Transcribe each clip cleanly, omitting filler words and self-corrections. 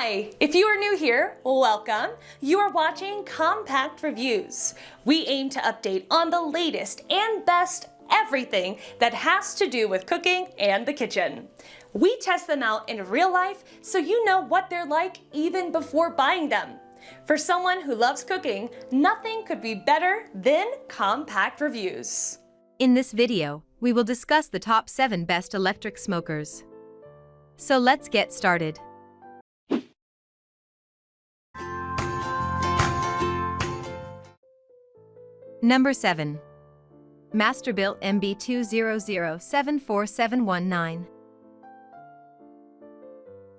Hi! If you are new here, welcome. You are watching Compact Reviews. We aim to update on the latest and best everything that has to do with cooking and the kitchen. We test them out in real life so you know what they're like even before buying them. For someone who loves cooking, nothing could be better than Compact Reviews. In this video, we will discuss the top 7 best electric smokers. So let's get started. Number 7. Masterbuilt MB200747119.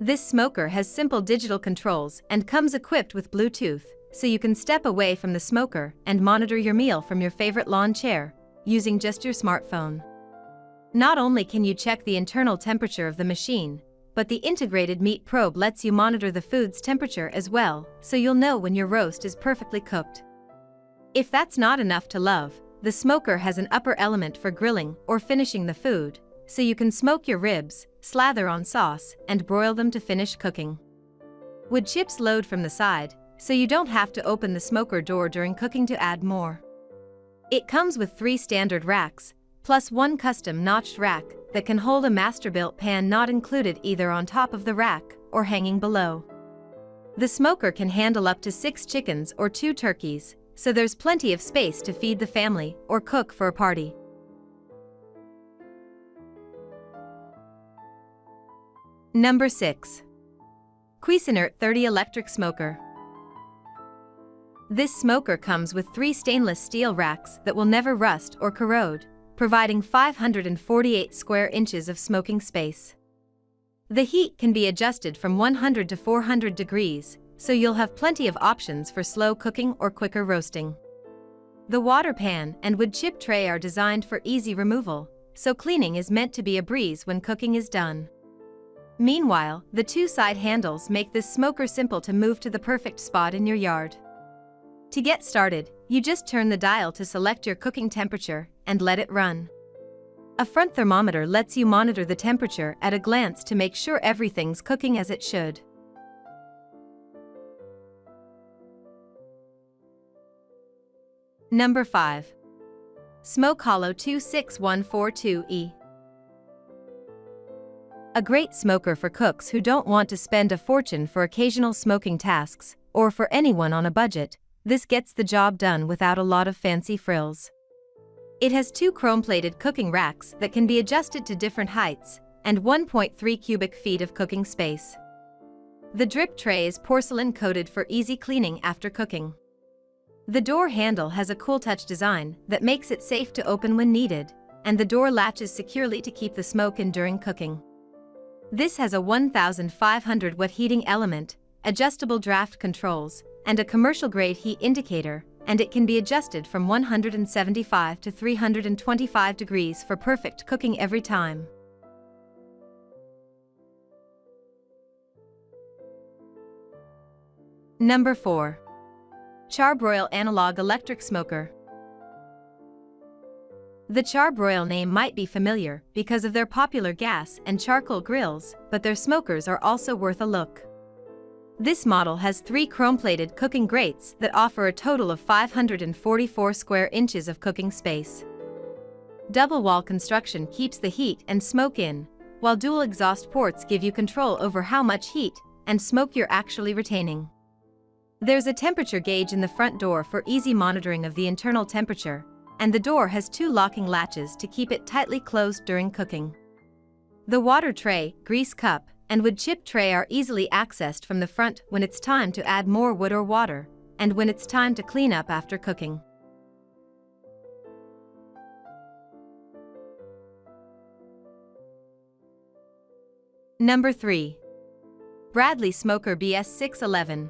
This smoker has simple digital controls and comes equipped with Bluetooth, so you can step away from the smoker and monitor your meal from your favorite lawn chair, using just your smartphone. Not only can you check the internal temperature of the machine, but the integrated meat probe lets you monitor the food's temperature as well, so you'll know when your roast is perfectly cooked. If that's not enough to love, the smoker has an upper element for grilling or finishing the food, so you can smoke your ribs, slather on sauce, and broil them to finish cooking. Wood chips load from the side, so you don't have to open the smoker door during cooking to add more. It comes with 3 standard racks, plus 1 custom notched rack that can hold a Masterbuilt pan not included either on top of the rack or hanging below. The smoker can handle up to 6 chickens or 2 turkeys, so there's plenty of space to feed the family or cook for a party. Number 6. CUISINART 30 Electric Smoker. This smoker comes with 3 stainless steel racks that will never rust or corrode, providing 548 square inches of smoking space. The heat can be adjusted from 100 to 400 degrees, so you'll have plenty of options for slow cooking or quicker roasting. The water pan and wood chip tray are designed for easy removal, so cleaning is meant to be a breeze when cooking is done. Meanwhile, the 2 side handles make this smoker simple to move to the perfect spot in your yard. To get started, you just turn the dial to select your cooking temperature and let it run. A front thermometer lets you monitor the temperature at a glance to make sure everything's cooking as it should. Number 5. Smokehouse 26142E. A great smoker for cooks who don't want to spend a fortune for occasional smoking tasks, or for anyone on a budget. This gets the job done without a lot of fancy frills. It has 2 chrome-plated cooking racks that can be adjusted to different heights, and 1.3 cubic feet of cooking space. The drip tray is porcelain-coated for easy cleaning after cooking. The door handle has a cool touch design that makes it safe to open when needed, and the door latches securely to keep the smoke in during cooking. This has a 1,500 watt heating element, adjustable draft controls, and a commercial-grade heat indicator, and it can be adjusted from 175 to 325 degrees for perfect cooking every time. Number 4. Char-Broil Analog Electric Smoker. The Char-Broil name might be familiar because of their popular gas and charcoal grills, but their smokers are also worth a look. This model has 3 chrome-plated cooking grates that offer a total of 544 square inches of cooking space. Double-wall construction keeps the heat and smoke in, while dual exhaust ports give you control over how much heat and smoke you're actually retaining. There's a temperature gauge in the front door for easy monitoring of the internal temperature, and the door has 2 locking latches to keep it tightly closed during cooking. The water tray, grease cup, and wood chip tray are easily accessed from the front when it's time to add more wood or water, and when it's time to clean up after cooking. Number 3. Bradley Smoker BS611.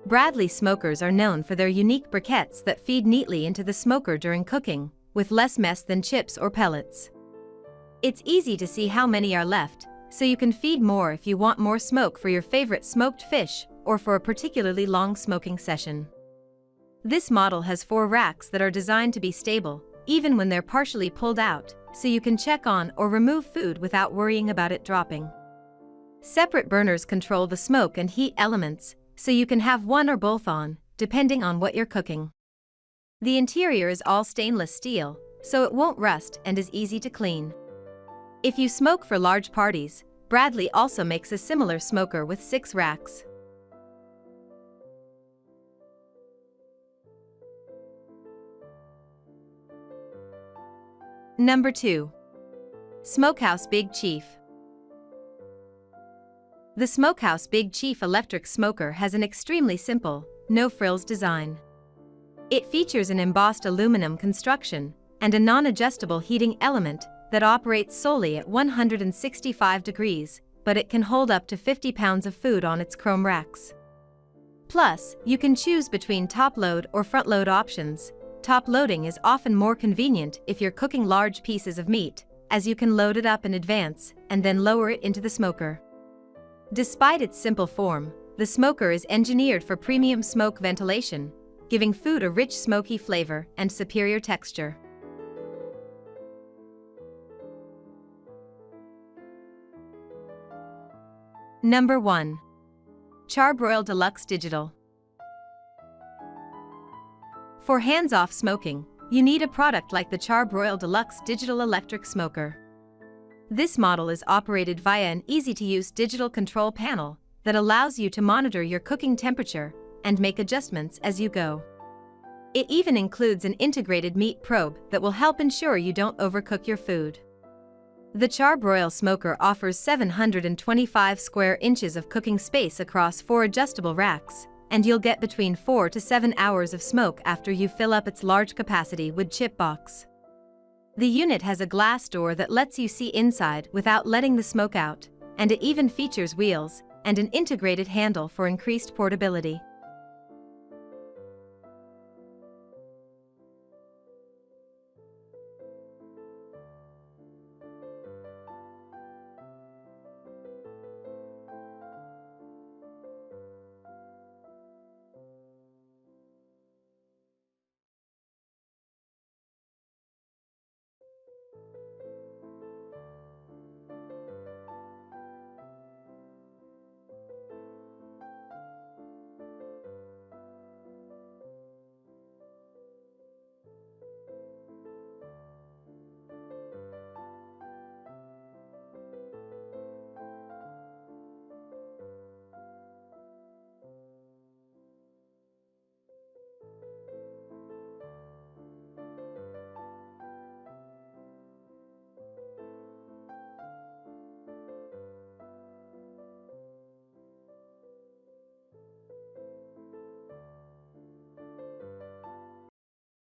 Bradley smokers are known for their unique briquettes that feed neatly into the smoker during cooking, with less mess than chips or pellets. It's easy to see how many are left, so you can feed more if you want more smoke for your favorite smoked fish or for a particularly long smoking session. This model has 4 racks that are designed to be stable, even when they're partially pulled out, so you can check on or remove food without worrying about it dropping. Separate burners control the smoke and heat elements, so you can have one or both on, depending on what you're cooking. The interior is all stainless steel, so it won't rust and is easy to clean. If you smoke for large parties, Bradley also makes a similar smoker with 6 racks. Number 2. Smokehouse Big Chief. The Smokehouse Big Chief electric smoker has an extremely simple, no-frills design. It features an embossed aluminum construction and a non-adjustable heating element that operates solely at 165 degrees, but it can hold up to 50 pounds of food on its chrome racks. Plus, you can choose between top-load or front-load options. Top loading is often more convenient if you're cooking large pieces of meat, as you can load it up in advance and then lower it into the smoker. Despite its simple form, the smoker is engineered for premium smoke ventilation, giving food a rich smoky flavor and superior texture. Number 1. Char-Broil Deluxe Digital. For hands-off smoking, you need a product like the Char-Broil Deluxe Digital Electric Smoker. This model is operated via an easy-to-use digital control panel that allows you to monitor your cooking temperature and make adjustments as you go. It even includes an integrated meat probe that will help ensure you don't overcook your food. The Char-Broil smoker offers 725 square inches of cooking space across 4 adjustable racks, and you'll get between 4 to 7 hours of smoke after you fill up its large capacity wood chip box. The unit has a glass door that lets you see inside without letting the smoke out, and it even features wheels and an integrated handle for increased portability.